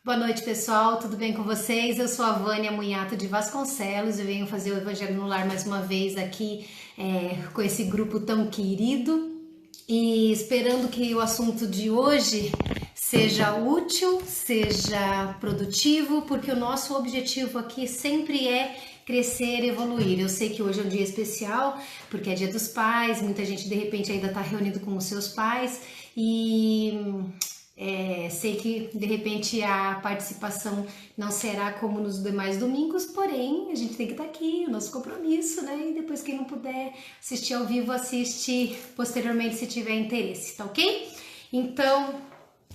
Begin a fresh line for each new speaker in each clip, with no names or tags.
Boa noite, pessoal, tudo bem com vocês? Eu sou a Vânia Munhato de Vasconcelos e venho fazer o Evangelho no Lar mais uma vez aqui com esse grupo tão querido e esperando que o assunto de hoje seja útil, seja produtivo, porque o nosso objetivo aqui sempre é crescer, evoluir. Eu sei que hoje é um dia especial, porque é Dia dos Pais, muita gente de repente ainda está reunido com os seus pais e sei que de repente a participação não será como nos demais domingos, porém a gente tem que estar aqui, o nosso compromisso, né? E depois quem não puder assistir ao vivo, assiste posteriormente se tiver interesse, tá ok? Então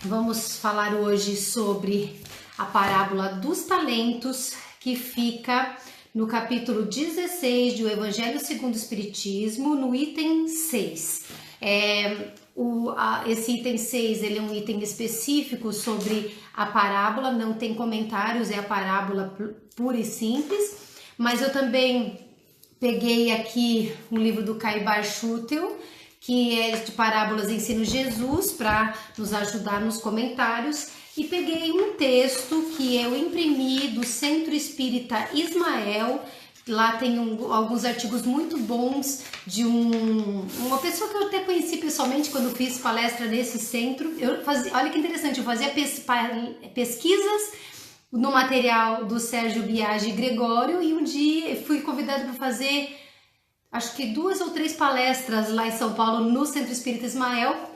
vamos falar hoje sobre a parábola dos talentos, que fica no capítulo 16 do Evangelho segundo o Espiritismo, no item 6. Esse item 6 ele é um item específico sobre a parábola, não tem comentários, é a parábola pura e simples, mas eu também peguei aqui um livro do Caibar Schutel, que é de parábolas Ensino Jesus, para nos ajudar nos comentários, e peguei um texto que eu imprimi do Centro Espírita Ismael. Lá tem alguns artigos muito bons de uma pessoa que eu até conheci pessoalmente quando fiz palestra nesse centro. Olha que interessante, eu fazia pesquisas no material do Sérgio Biagi Gregório e um dia fui convidada para fazer, acho que 2 ou 3 palestras lá em São Paulo no Centro Espírita Ismael.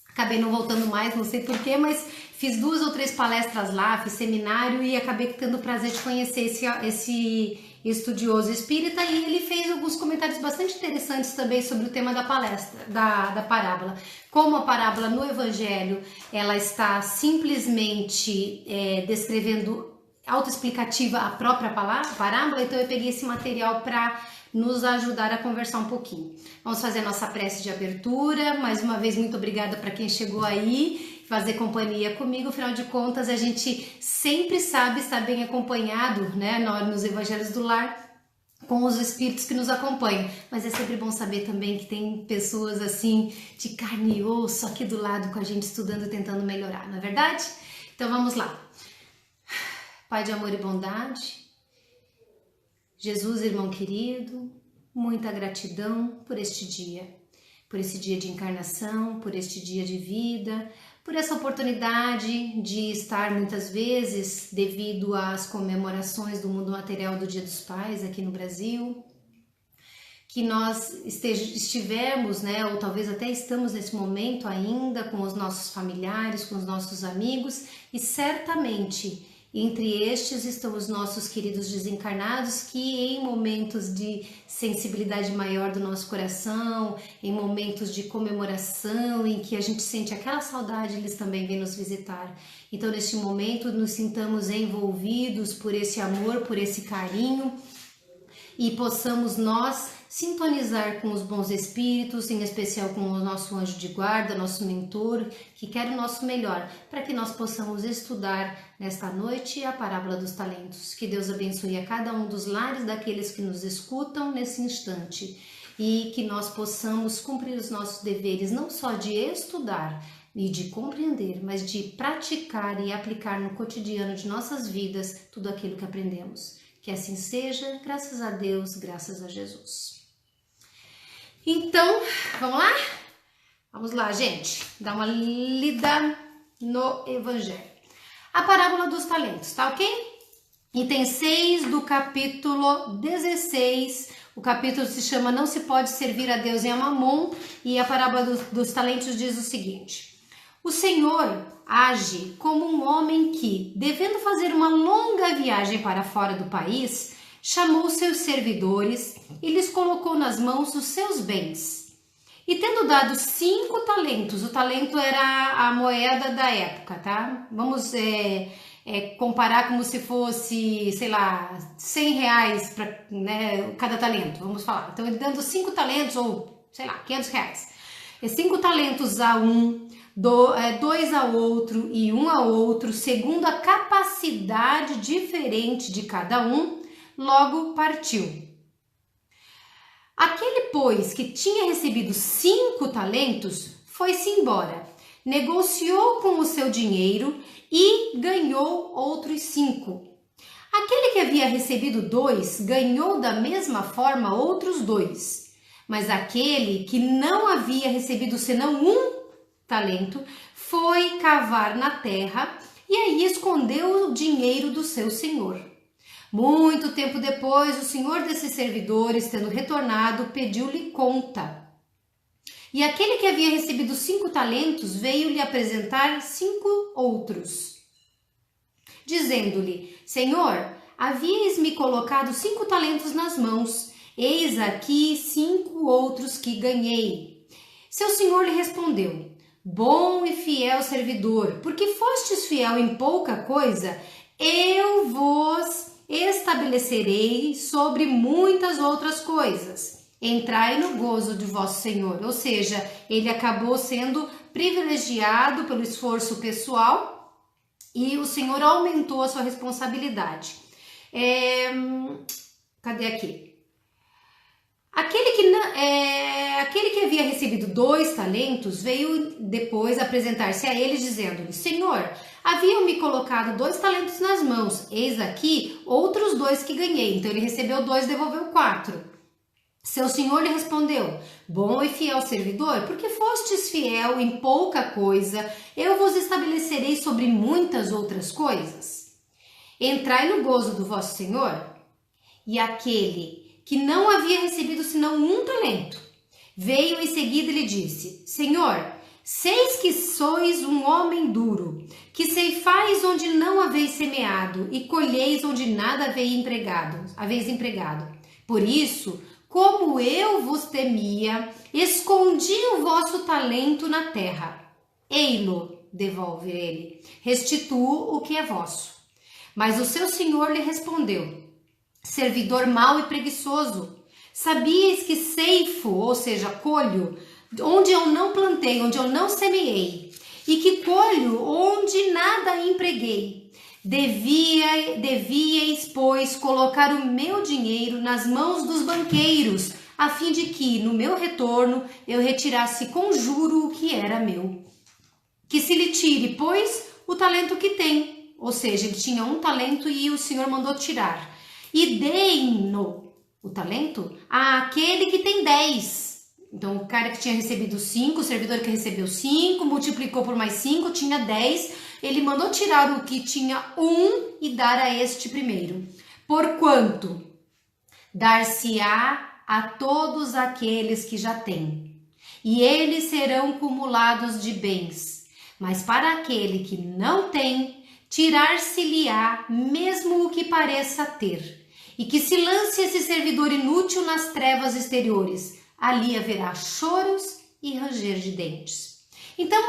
Acabei não voltando mais, não sei porquê, mas fiz 2 ou 3 palestras lá, fiz seminário e acabei tendo o prazer de conhecer esse estudioso espírita, e ele fez alguns comentários bastante interessantes também sobre o tema da palestra, da parábola. Como a parábola no Evangelho, ela está simplesmente descrevendo autoexplicativa a própria parábola, então eu peguei esse material para nos ajudar a conversar um pouquinho. Vamos fazer a nossa prece de abertura. Mais uma vez, muito obrigada para quem chegou aí, fazer companhia comigo. Afinal de contas, a gente sempre sabe estar bem acompanhado, né, nos Evangelhos do Lar, com os espíritos que nos acompanham. Mas é sempre bom saber também que tem pessoas assim, de carne e osso, aqui do lado com a gente, estudando, tentando melhorar, não é verdade? Então vamos lá. Pai de amor e bondade, Jesus, irmão querido, muita gratidão por este dia, por esse dia de encarnação, por este dia de vida, por essa oportunidade de estar muitas vezes, devido às comemorações do mundo material do Dia dos Pais aqui no Brasil, que nós estivemos, né, ou talvez até estamos nesse momento ainda com os nossos familiares, com os nossos amigos, e certamente entre estes estão os nossos queridos desencarnados, que em momentos de sensibilidade maior do nosso coração, em momentos de comemoração, em que a gente sente aquela saudade, eles também vêm nos visitar. Então, neste momento, nos sintamos envolvidos por esse amor, por esse carinho, e possamos nós sintonizar com os bons espíritos, em especial com o nosso anjo de guarda, nosso mentor, que quer o nosso melhor, para que nós possamos estudar nesta noite a parábola dos talentos. Que Deus abençoe a cada um dos lares daqueles que nos escutam nesse instante, e que nós possamos cumprir os nossos deveres, não só de estudar e de compreender, mas de praticar e aplicar no cotidiano de nossas vidas tudo aquilo que aprendemos. Que assim seja, graças a Deus, graças a Jesus. Então, vamos lá? Vamos lá, gente. Dá uma lida no Evangelho. A parábola dos talentos, tá ok? Item 6 do capítulo 16. O capítulo se chama Não se pode servir a Deus e a Mamon. E a parábola dos talentos diz o seguinte: o Senhor age como um homem que, devendo fazer uma longa viagem para fora do país, chamou seus servidores e lhes colocou nas mãos os seus bens. E tendo dado 5 talentos, o talento era a moeda da época, tá? Vamos comparar como se fosse, sei lá, 100 reais para, né, cada talento, vamos falar. Então, ele dando 5 talentos, ou sei lá, 500 reais. 5 talentos a um, 2 a outro e 1 a outro, segundo a capacidade diferente de cada um, logo partiu. Aquele, pois, que tinha recebido 5 talentos, foi-se embora, negociou com o seu dinheiro e ganhou outros 5. Aquele que havia recebido 2 ganhou da mesma forma outros 2. Mas aquele que não havia recebido senão 1 talento foi cavar na terra e aí escondeu o dinheiro do seu senhor. Muito tempo depois, o senhor desses servidores, tendo retornado, pediu-lhe conta. E aquele que havia recebido 5 talentos veio lhe apresentar 5 outros, dizendo-lhe: Senhor, havíeis-me colocado 5 talentos nas mãos, eis aqui 5 outros que ganhei. Seu senhor lhe respondeu: Bom e fiel servidor, porque fostes fiel em pouca coisa, eu vos estabelecerei sobre muitas outras coisas. Entrai no gozo de vosso Senhor. Ou seja, ele acabou sendo privilegiado pelo esforço pessoal e o Senhor aumentou a sua responsabilidade. Cadê aqui? Aquele que havia recebido 2 talentos veio depois apresentar-se a ele, dizendo-lhe: Senhor, haviam-me colocado 2 talentos nas mãos, eis aqui outros 2 que ganhei. Então ele recebeu 2, devolveu 4. Seu senhor lhe respondeu: Bom e fiel servidor, porque fostes fiel em pouca coisa, eu vos estabelecerei sobre muitas outras coisas. Entrai no gozo do vosso senhor. E aquele que não havia recebido senão 1 talento veio em seguida e lhe disse: Senhor, seis que sois um homem duro, que ceifais onde não haveis semeado e colheis onde nada haveis empregado. Por isso, como eu vos temia, escondi o vosso talento na terra. Ei-lo, devolve ele, restituo o que é vosso. Mas o seu senhor lhe respondeu: servidor mau e preguiçoso, sabias que ceifo, ou seja, colho, onde eu não plantei, onde eu não semeei, e que colho onde nada empreguei. Devíeis, pois, colocar o meu dinheiro nas mãos dos banqueiros, a fim de que, no meu retorno, eu retirasse com juro o que era meu. Que se lhe tire, pois, o talento que tem. Ou seja, ele tinha 1 talento e o Senhor mandou tirar. E deem-no, o talento, àquele que tem 10. Então, o cara que tinha recebido 5, o servidor que recebeu 5, multiplicou por mais 5, tinha 10. Ele mandou tirar o que tinha 1 e dar a este primeiro. Porquanto dar-se-á a todos aqueles que já têm, e eles serão cumulados de bens. Mas para aquele que não tem, tirar-se-lhe-á mesmo o que pareça ter. E que se lance esse servidor inútil nas trevas exteriores. Ali haverá choros e ranger de dentes. Então,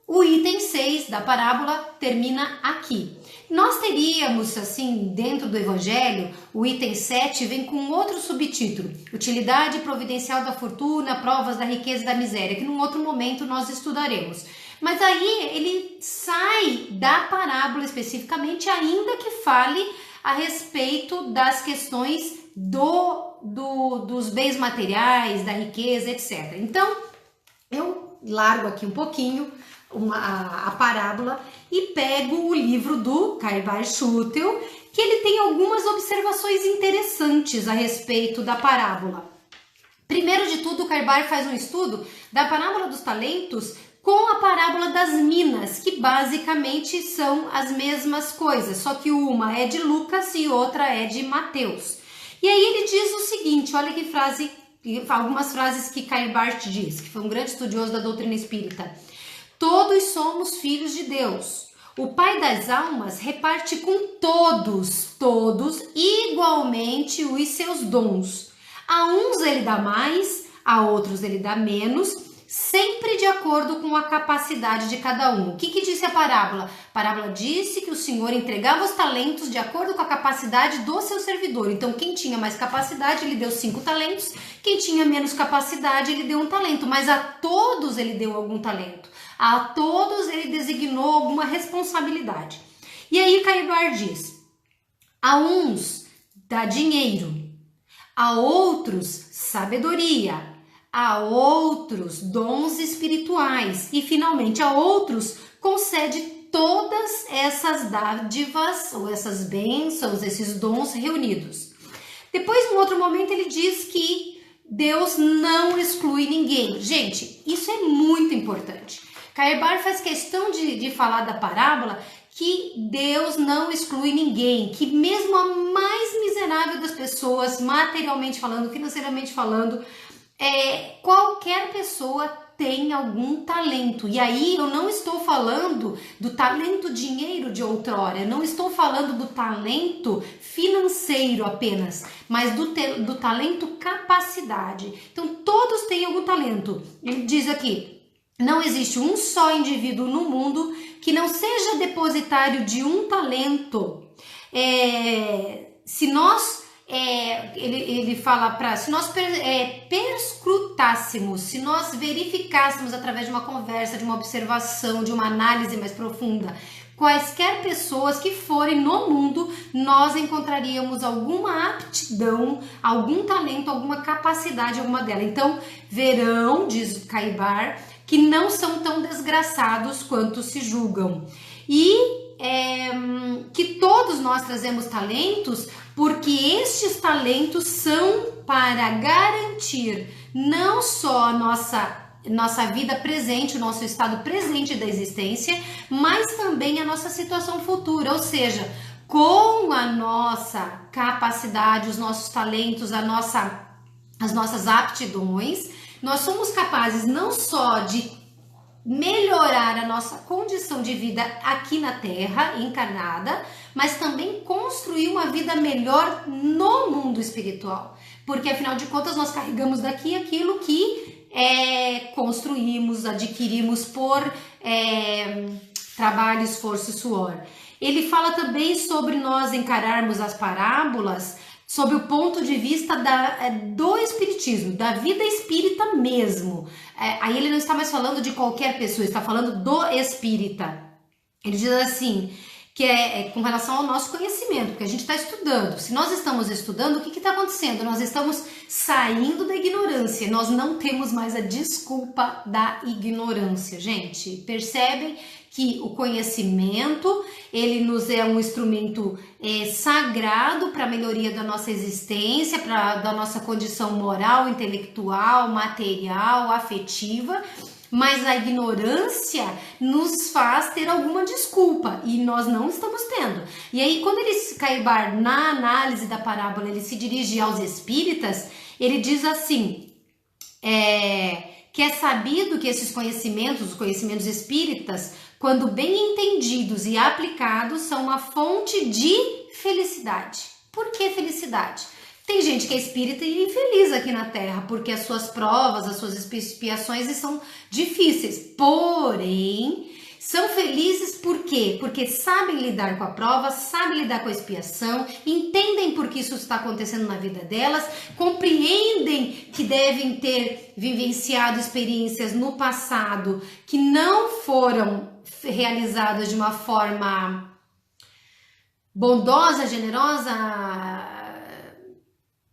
o item 6 da parábola termina aqui. Nós teríamos, assim, dentro do Evangelho, o item 7 vem com outro subtítulo: Utilidade providencial da fortuna, provas da riqueza e da miséria, que num outro momento nós estudaremos. Mas aí ele sai da parábola especificamente, ainda que fale a respeito das questões dos bens materiais, da riqueza, etc. Então, eu largo aqui um pouquinho a parábola e pego o livro do Caibar Schutel, que ele tem algumas observações interessantes a respeito da parábola. Primeiro de tudo, o Caibar faz um estudo da parábola dos talentos com a parábola das minas, que basicamente são as mesmas coisas, só que uma é de Lucas e outra é de Mateus. E aí ele diz o seguinte, olha que frase, algumas frases que Caibart diz, que foi um grande estudioso da doutrina espírita. Todos somos filhos de Deus. O Pai das almas reparte com todos igualmente os seus dons. A uns ele dá mais, a outros ele dá menos, sempre de acordo com a capacidade de cada um. O que disse a parábola? A parábola disse que o Senhor entregava os talentos de acordo com a capacidade do seu servidor. Então, quem tinha mais capacidade, ele deu 5 talentos. Quem tinha menos capacidade, ele deu 1 talento. Mas a todos ele deu algum talento. A todos ele designou alguma responsabilidade. E aí, Caibar diz: a uns dá dinheiro, a outros sabedoria, a outros dons espirituais e finalmente a outros concede todas essas dádivas, ou essas bênçãos, esses dons reunidos. Depois, num outro momento, ele diz que Deus não exclui ninguém. Gente, isso é muito importante. Cairbar faz questão de falar da parábola que Deus não exclui ninguém, que mesmo a mais miserável das pessoas, materialmente falando, financeiramente falando, qualquer pessoa tem algum talento. E aí eu não estou falando do talento dinheiro de outrora, eu não estou falando do talento financeiro apenas, mas do talento capacidade. Então todos têm algum talento. Ele diz aqui: não existe um só indivíduo no mundo que não seja depositário de um talento. Se nós ele fala se nós perscrutássemos, se nós verificássemos através de uma conversa, de uma observação, de uma análise mais profunda, quaisquer pessoas que forem no mundo, nós encontraríamos alguma aptidão, algum talento, alguma capacidade, alguma dela. Então, verão, diz Cairbar, que não são tão desgraçados quanto se julgam. E que todos nós trazemos talentos, porque estes talentos são para garantir não só a nossa vida presente, o nosso estado presente da existência, mas também a nossa situação futura, ou seja, com a nossa capacidade, os nossos talentos, as nossas aptidões, nós somos capazes não só de melhorar a nossa condição de vida aqui na Terra, encarnada, mas também construir uma vida melhor no mundo espiritual. Porque, afinal de contas, nós carregamos daqui aquilo que construímos, adquirimos por trabalho, esforço e suor. Ele fala também sobre nós encararmos as parábolas sob o ponto de vista do espiritismo, da vida espírita mesmo. Aí ele não está mais falando de qualquer pessoa, está falando do espírita. Ele diz assim, que é com relação ao nosso conhecimento, porque a gente está estudando. Se nós estamos estudando, o que está acontecendo? Nós estamos saindo da ignorância, nós não temos mais a desculpa da ignorância, gente. Percebem que o conhecimento, ele nos é um instrumento sagrado para a melhoria da nossa existência, da nossa condição moral, intelectual, material, afetiva, mas a ignorância nos faz ter alguma desculpa e nós não estamos tendo. E aí, quando Cairbar, na análise da parábola, ele se dirige aos espíritas, ele diz assim, que é sabido que esses conhecimentos, os conhecimentos espíritas, quando bem entendidos e aplicados, são uma fonte de felicidade. Por que felicidade? Tem gente que é espírita e infeliz aqui na Terra, porque as suas provas, as suas expiações são difíceis. Porém, são felizes por quê? Porque sabem lidar com a prova, sabem lidar com a expiação, entendem por que isso está acontecendo na vida delas, compreendem que devem ter vivenciado experiências no passado que não foram realizadas de uma forma bondosa, generosa,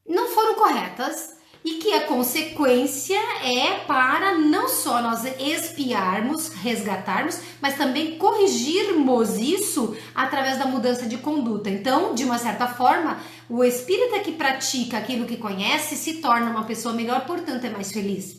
não foram corretas, e que a consequência é para não só nós expiarmos, resgatarmos, mas também corrigirmos isso através da mudança de conduta. Então, de uma certa forma, o espírita que pratica aquilo que conhece se torna uma pessoa melhor, portanto é mais feliz.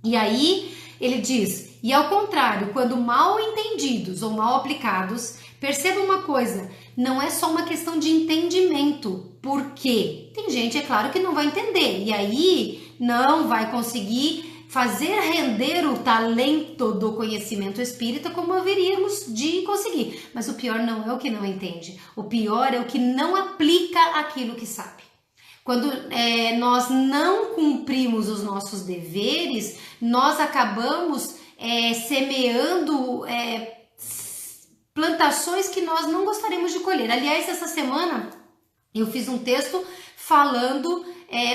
E aí ele diz, e ao contrário, quando mal entendidos ou mal aplicados, perceba uma coisa, não é só uma questão de entendimento, porque tem gente, é claro, que não vai entender, e aí não vai conseguir fazer render o talento do conhecimento espírita como haveríamos de conseguir. Mas o pior não é o que não entende, o pior é o que não aplica aquilo que sabe. Quando nós não cumprimos os nossos deveres, nós acabamos semeando plantações que nós não gostaríamos de colher. Aliás, essa semana eu fiz um texto falando,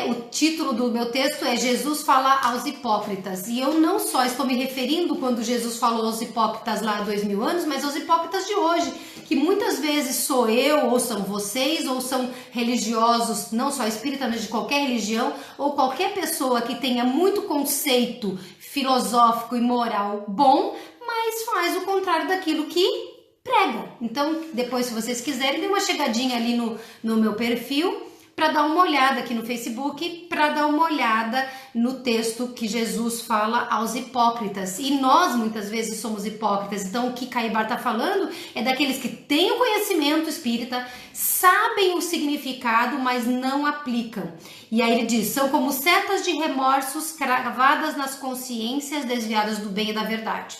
o título do meu texto é Jesus fala aos hipócritas. E eu não só estou me referindo quando Jesus falou aos hipócritas lá há 2000 anos, mas aos hipócritas de hoje, que muitas vezes sou eu, ou são vocês, ou são religiosos, não só espíritas, mas de qualquer religião, ou qualquer pessoa que tenha muito conceito filosófico e moral bom, mas faz o contrário daquilo que prega. Então, depois, se vocês quiserem, dê uma chegadinha ali no meu perfil para dar uma olhada aqui no Facebook, para dar uma olhada no texto que Jesus fala aos hipócritas. E nós, muitas vezes, somos hipócritas. Então, o que Caibar está falando é daqueles que têm o conhecimento espírita, sabem o significado, mas não aplicam. E aí ele diz, são como setas de remorsos cravadas nas consciências desviadas do bem e da verdade.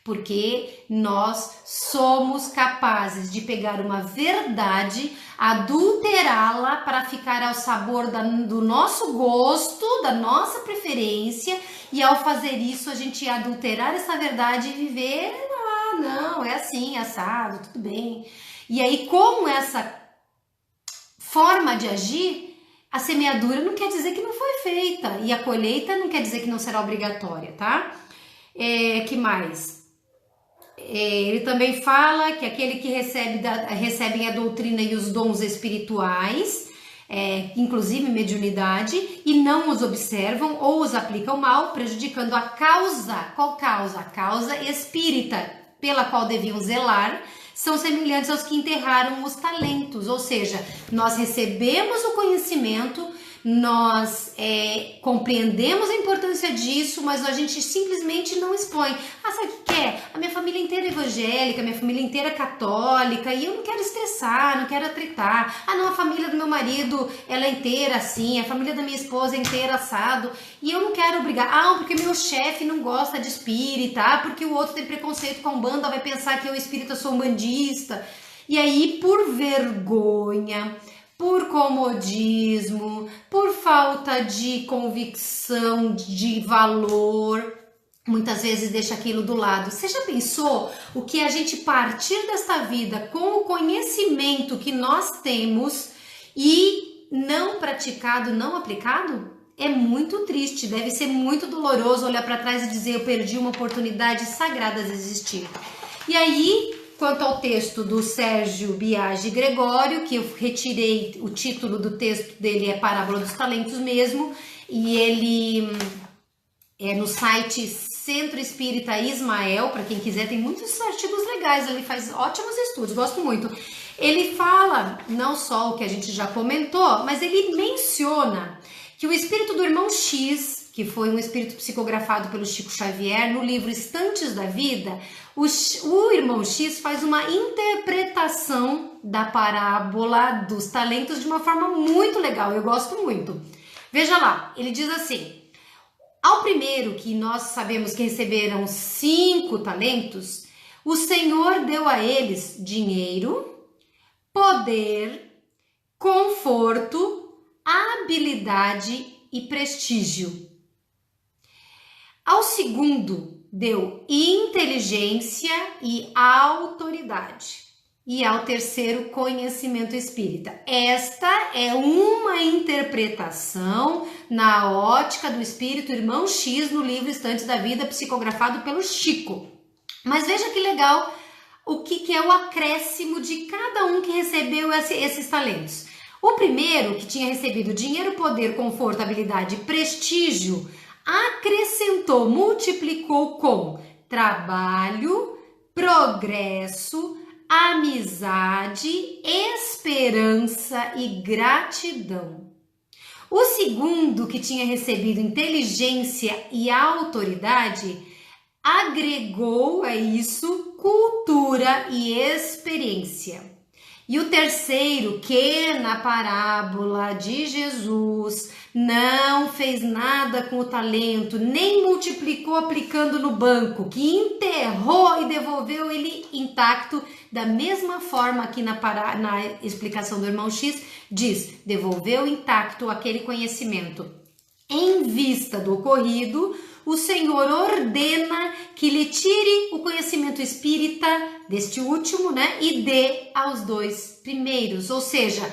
Porque nós somos capazes de pegar uma verdade, adulterá-la para ficar ao sabor do nosso gosto, da nossa preferência, e ao fazer isso a gente adulterar essa verdade e viver, não, é assim, assado, tudo bem. E aí, como essa forma de agir, a semeadura não quer dizer que não foi feita, e a colheita não quer dizer que não será obrigatória, tá? Que mais? Ele também fala que aquele que recebem a doutrina e os dons espirituais, inclusive mediunidade, e não os observam ou os aplicam mal, prejudicando a causa. Qual causa? A causa espírita, pela qual deviam zelar, são semelhantes aos que enterraram os talentos. Ou seja, nós recebemos o conhecimento, nós compreendemos a importância disso, mas a gente simplesmente não expõe. Sabe o que é? A minha família inteira é evangélica, a minha família inteira é católica, e eu não quero estressar, não quero atritar. Não, a família do meu marido, ela é inteira assim, a família da minha esposa é inteira assado, e eu não quero obrigar. Porque meu chefe não gosta de espírita, porque o outro tem preconceito com a Umbanda, vai pensar que eu espírita sou umbandista. E aí, por vergonha, por comodismo, por falta de convicção, de valor, muitas vezes deixa aquilo do lado. Você já pensou o que a gente partir desta vida com o conhecimento que nós temos e não praticado, não aplicado? É muito triste, deve ser muito doloroso olhar para trás e dizer eu perdi uma oportunidade sagrada de existir. E aí, quanto ao texto do Sérgio Biagi Gregório, que eu retirei, o título do texto dele é Parábola dos Talentos mesmo, e ele é no site Centro Espírita Ismael, para quem quiser, tem muitos artigos legais, ele faz ótimos estudos, gosto muito. Ele fala não só o que a gente já comentou, mas ele menciona que o espírito do irmão X, que foi um espírito psicografado pelo Chico Xavier, no livro Estantes da Vida, o irmão X faz uma interpretação da parábola dos talentos de uma forma muito legal, eu gosto muito. Veja lá, ele diz assim, ao primeiro que nós sabemos que receberam 5 talentos, o Senhor deu a eles dinheiro, poder, conforto, habilidade e prestígio. Ao segundo, deu inteligência e autoridade. E ao terceiro, conhecimento espírita. Esta é uma interpretação na ótica do espírito irmão X no livro Estantes da Vida, psicografado pelo Chico. Mas veja que legal o que é o acréscimo de cada um que recebeu esses talentos. O primeiro, que tinha recebido dinheiro, poder, conforto, habilidade e prestígio, acrescentou, multiplicou com trabalho, progresso, amizade, esperança e gratidão. O segundo, que tinha recebido inteligência e autoridade, agregou a isso cultura e experiência. E o terceiro, que na parábola de Jesus não fez nada com o talento, nem multiplicou aplicando no banco, que enterrou e devolveu ele intacto, da mesma forma que na explicação do irmão X, diz, devolveu intacto aquele conhecimento. Em vista do ocorrido, o Senhor ordena que lhe tire o conhecimento espírita deste último, e dê aos 2 primeiros. Ou seja,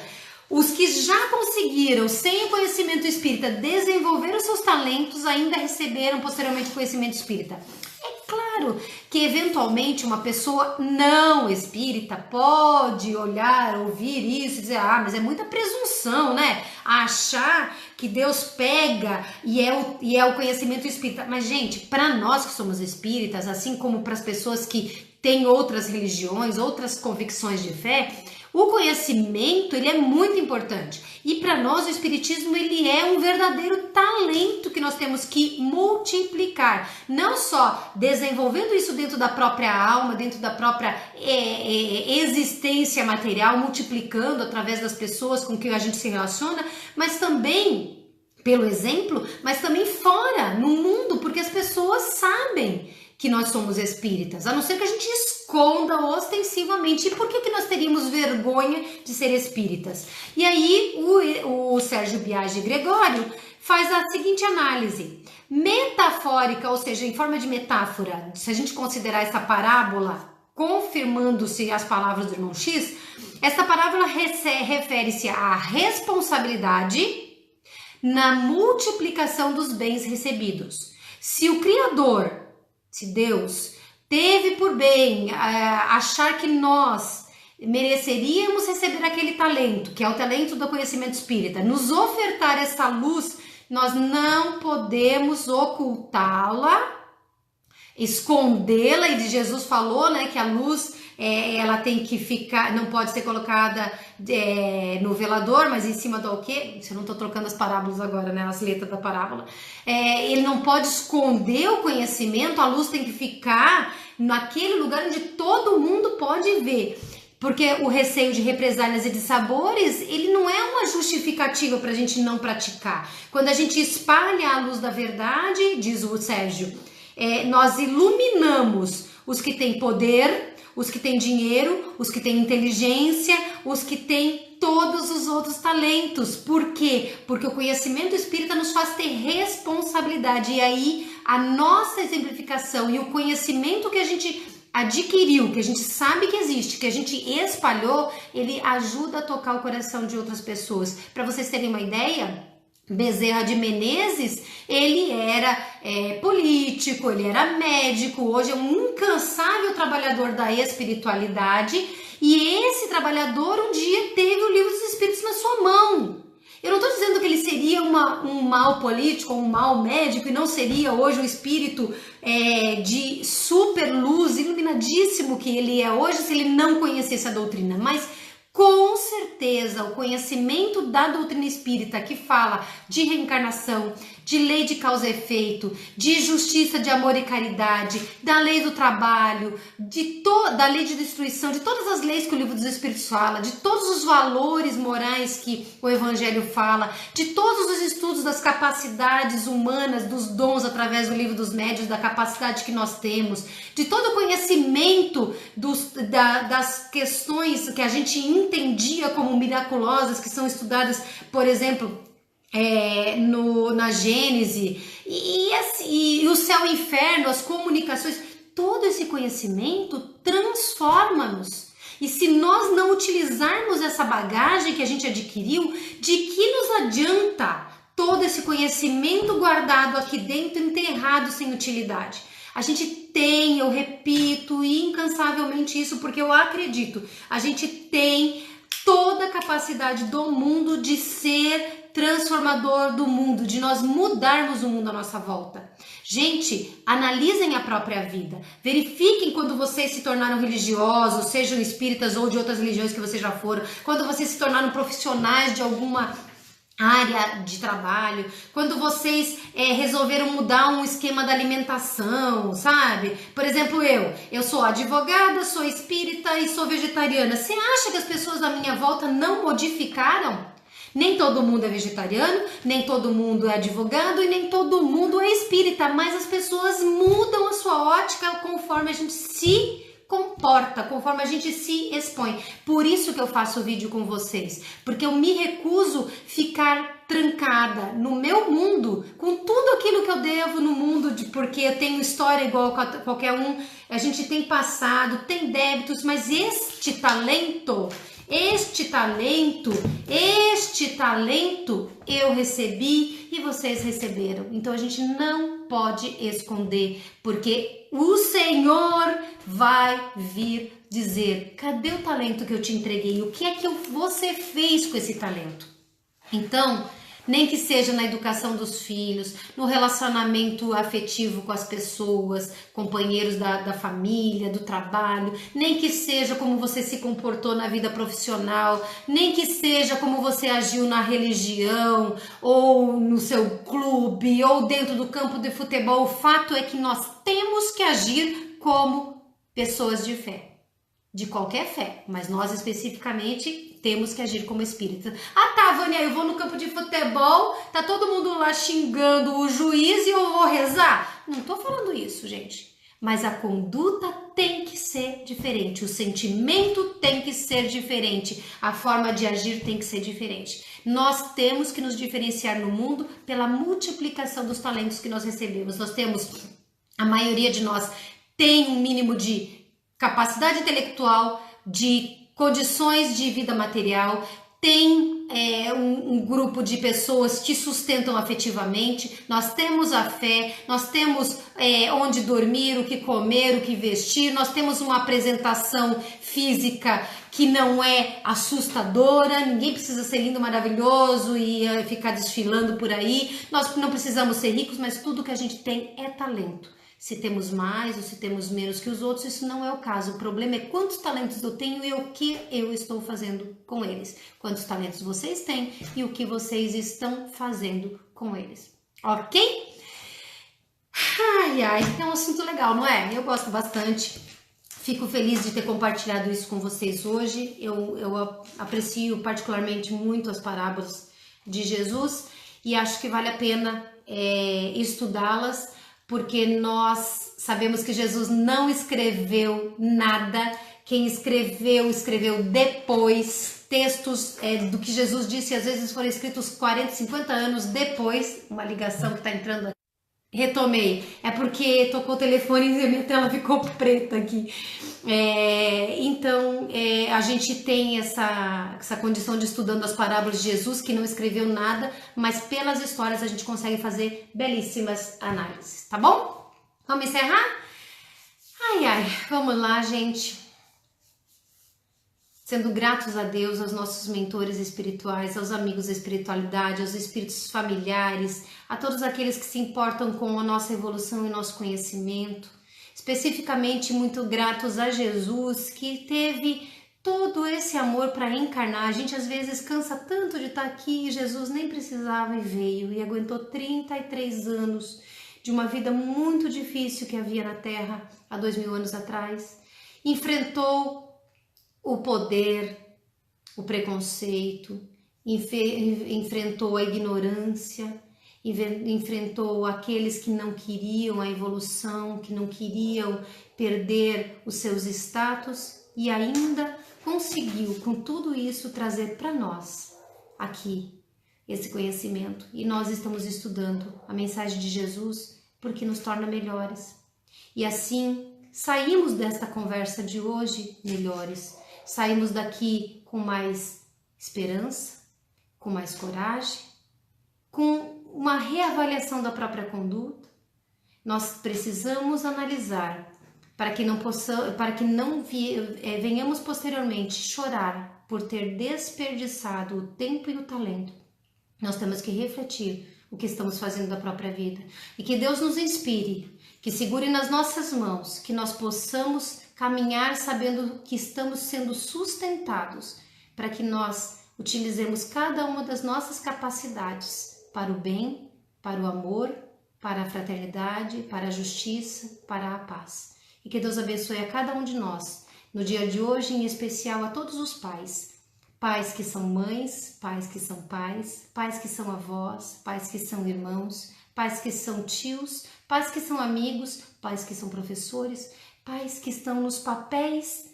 os que já conseguiram, sem o conhecimento espírita, desenvolver os seus talentos, ainda receberam posteriormente o conhecimento espírita. É claro que, eventualmente, uma pessoa não espírita pode olhar, ouvir isso e dizer, mas é muita presunção, achar que Deus pega e é o conhecimento espírita. Mas, gente, para nós que somos espíritas, assim como para as pessoas que tem outras religiões, outras convicções de fé, o conhecimento, ele é muito importante. E para nós o Espiritismo, ele é um verdadeiro talento que nós temos que multiplicar. Não só desenvolvendo isso dentro da própria alma, dentro da própria existência material, multiplicando através das pessoas com quem a gente se relaciona, mas também pelo exemplo, mas também fora, no mundo, porque as pessoas sabem que nós somos espíritas, a não ser que a gente esconda ostensivamente. E por que nós teríamos vergonha de ser espíritas? E aí o Sérgio Biagi Gregório faz a seguinte análise metafórica, ou seja, em forma de metáfora. Se a gente considerar essa parábola, confirmando-se as palavras do irmão X, essa parábola refere-se à responsabilidade na multiplicação dos bens recebidos. Se o Criador, se Deus, teve por bem achar que nós mereceríamos receber aquele talento, que é o talento do conhecimento espírita, nos ofertar essa luz, nós não podemos ocultá-la, escondê-la. E Jesus falou, né, que a luz ela tem que ficar, não pode ser colocada no velador, mas em cima do alqueire. Se eu não estou trocando as parábolas agora, né, as letras da parábola, ele não pode esconder o conhecimento, a luz tem que ficar naquele lugar onde todo mundo pode ver. Porque o receio de represálias e de sabores, ele não é uma justificativa para a gente não praticar. Quando a gente espalha a luz da verdade, diz o Sérgio, nós iluminamos os que têm poder, os que têm dinheiro, os que têm inteligência, os que têm todos os outros talentos. Por quê? Porque o conhecimento espírita nos faz ter responsabilidade. E aí a nossa exemplificação e o conhecimento que a gente adquiriu, que a gente sabe que existe, que a gente espalhou, ele ajuda a tocar o coração de outras pessoas. Para vocês terem uma ideia, Bezerra de Menezes, ele era político, ele era médico, hoje é um incansável trabalhador da espiritualidade, e esse trabalhador um dia teve o Livro dos Espíritos na sua mão. Eu não estou dizendo que ele seria um mau político ou um mau médico e não seria hoje um espírito de super luz, iluminadíssimo que ele é hoje, se ele não conhecesse a doutrina, mas com certeza o conhecimento da doutrina espírita, que fala de reencarnação, de lei de causa e efeito, de justiça, de amor e caridade, da lei do trabalho, da lei de destruição, de todas as leis que o Livro dos Espíritos fala, de todos os valores morais que o Evangelho fala, de todos os estudos das capacidades humanas, dos dons através do Livro dos Médiuns, da capacidade que nós temos, de todo o conhecimento das questões que a gente entendia como miraculosas, que são estudadas, por exemplo, na Gênese, e o céu e o inferno, as comunicações, todo esse conhecimento transforma-nos. E se nós não utilizarmos essa bagagem que a gente adquiriu, de que nos adianta todo esse conhecimento guardado aqui dentro, enterrado sem utilidade? A gente tem, eu repito incansavelmente isso, porque eu acredito, a gente tem toda a capacidade do mundo de ser transformador do mundo, de nós mudarmos o mundo à nossa volta. Gente, analisem a própria vida, verifiquem quando vocês se tornaram religiosos, sejam espíritas ou de outras religiões que vocês já foram, quando vocês se tornaram profissionais de alguma área de trabalho, quando vocês resolveram mudar um esquema da alimentação, sabe? Por exemplo, eu sou advogada, sou espírita e sou vegetariana. Você acha que as pessoas à minha volta não modificaram? Nem todo mundo é vegetariano, nem todo mundo é advogado e nem todo mundo é espírita, mas as pessoas mudam a sua ótica conforme a gente se comporta, conforme a gente se expõe. Por isso que eu faço o vídeo com vocês, porque eu me recuso ficar trancada no meu mundo, com tudo aquilo que eu devo no mundo, porque eu tenho história igual a qualquer um, a gente tem passado, tem débitos, mas este talento eu recebi e vocês receberam. Então a gente não pode esconder, porque o Senhor vai vir dizer: cadê o talento que eu te entreguei? O que é que você fez com esse talento? Então, nem que seja na educação dos filhos, no relacionamento afetivo com as pessoas, companheiros da família, do trabalho, nem que seja como você se comportou na vida profissional, nem que seja como você agiu na religião, ou no seu clube, ou dentro do campo de futebol. O fato é que nós temos que agir como pessoas de fé. De qualquer fé, mas nós especificamente temos que agir como espírita. Ah tá, Vânia, eu vou no campo de futebol, tá todo mundo lá xingando o juiz e eu vou rezar? Não tô falando isso, gente. Mas a conduta tem que ser diferente, o sentimento tem que ser diferente, a forma de agir tem que ser diferente. Nós temos que nos diferenciar no mundo pela multiplicação dos talentos que nós recebemos. Nós temos, a maioria de nós tem um mínimo de capacidade intelectual, de condições de vida material, tem um grupo de pessoas que sustentam afetivamente, nós temos a fé, nós temos onde dormir, o que comer, o que vestir, nós temos uma apresentação física que não é assustadora, ninguém precisa ser lindo, maravilhoso e ficar desfilando por aí, nós não precisamos ser ricos, mas tudo que a gente tem é talento. Se temos mais ou se temos menos que os outros, isso não é o caso. O problema é quantos talentos eu tenho e o que eu estou fazendo com eles. Quantos talentos vocês têm e o que vocês estão fazendo com eles. Ok? Ai, é um assunto legal, não é? Eu gosto bastante. Fico feliz de ter compartilhado isso com vocês hoje. Eu aprecio particularmente muito as parábolas de Jesus e acho que vale a pena estudá-las, porque nós sabemos que Jesus não escreveu nada, quem escreveu depois, textos do que Jesus disse, às vezes foram escritos 40, 50 anos depois, uma ligação que está entrando aqui. Retomei, é porque tocou o telefone e a minha tela ficou preta aqui. Então, a gente tem essa condição de estudando as parábolas de Jesus, que não escreveu nada, mas pelas histórias a gente consegue fazer belíssimas análises, tá bom? Vamos encerrar? Vamos lá, gente. Sendo gratos a Deus, aos nossos mentores espirituais, aos amigos da espiritualidade, aos espíritos familiares, a todos aqueles que se importam com a nossa evolução e nosso conhecimento. Especificamente muito gratos a Jesus, que teve todo esse amor para reencarnar. A gente às vezes cansa tanto de estar aqui e Jesus nem precisava e veio e aguentou 33 anos de uma vida muito difícil que havia na Terra há 2000 anos atrás. Enfrentou o poder, o preconceito, enfrentou a ignorância, enfrentou aqueles que não queriam a evolução, que não queriam perder os seus status e ainda conseguiu, com tudo isso, trazer para nós aqui esse conhecimento. E nós estamos estudando a mensagem de Jesus porque nos torna melhores. E assim, saímos desta conversa de hoje melhores. Saímos daqui com mais esperança, com mais coragem, com uma reavaliação da própria conduta. Nós precisamos analisar para que não venhamos posteriormente chorar por ter desperdiçado o tempo e o talento. Nós temos que refletir o que estamos fazendo da própria vida e que Deus nos inspire, que segure nas nossas mãos, que nós possamos caminhar sabendo que estamos sendo sustentados para que nós utilizemos cada uma das nossas capacidades para o bem, para o amor, para a fraternidade, para a justiça, para a paz. E que Deus abençoe a cada um de nós, no dia de hoje, em especial a todos os pais. Pais que são mães, pais que são pais, pais que são avós, pais que são irmãos, pais que são tios, pais que são amigos, pais que são professores, pais que estão nos papéis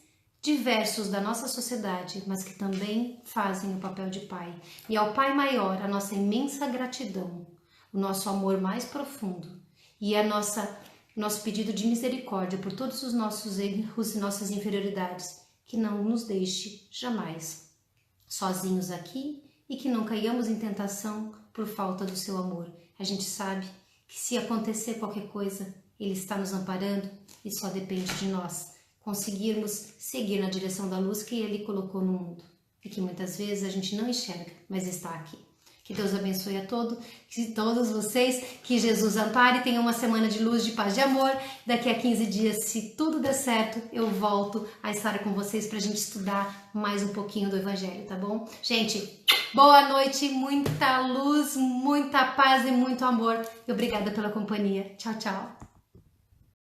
diversos da nossa sociedade, mas que também fazem o papel de pai. E ao Pai Maior, a nossa imensa gratidão, o nosso amor mais profundo e nosso pedido de misericórdia por todos os nossos erros e nossas inferioridades, que não nos deixe jamais sozinhos aqui e que não caiamos em tentação por falta do seu amor. A gente sabe que se acontecer qualquer coisa, Ele está nos amparando e só depende de nós conseguirmos seguir na direção da luz que Ele colocou no mundo e que muitas vezes a gente não enxerga, mas está aqui. Que Deus abençoe a todos vocês, que Jesus ampare, tenham uma semana de luz, de paz, de amor. Daqui a 15 dias, se tudo der certo, eu volto a estar com vocês para a gente estudar mais um pouquinho do Evangelho, tá bom? Gente, boa noite, muita luz, muita paz e muito amor. E obrigada pela companhia. Tchau, tchau.